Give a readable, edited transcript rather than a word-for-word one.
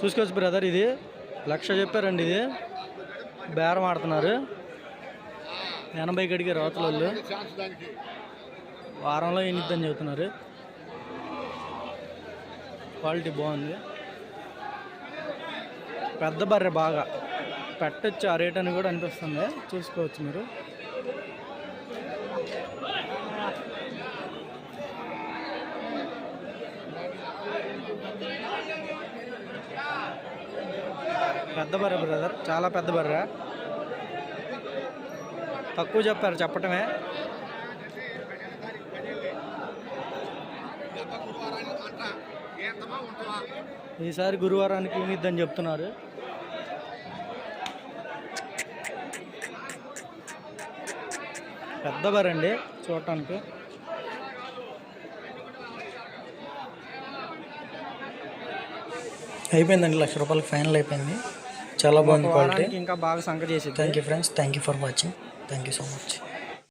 చూసుకోవచ్చు బ్రదర్, ఇది 1,00,000 చెప్పారండి. ఇది బేరం ఆడుతున్నారు. 80 గడికి రోతలు వారంలో ఎన్నిద్దని చెబుతున్నారు. క్వాలిటీ బాగుంది. పెద్ద బర్రె బాగా పెట్టచ్చు ఆ రేట్ అని కూడా అనిపిస్తుంది. చూసుకోవచ్చు మీరు. పెద్ద బర్రె బ్రదర్, చాలా పెద్ద బర్రె. తక్కువ చెప్పారు చెప్పటమే. ఈసారి గురువారానికి ఏమిద్దని చెప్తున్నారు. పెద్ద బర్రె అండి చూడటానికి. అయిపోయిందండి, 1,00,000 రూపాయలకి ఫైనల్ అయిపోయింది. చాలా బాగుంది క్వాలిటీ. ఇంకా బాగా సంక చేసి. Thank you friends, thank you for watching, thank you so much.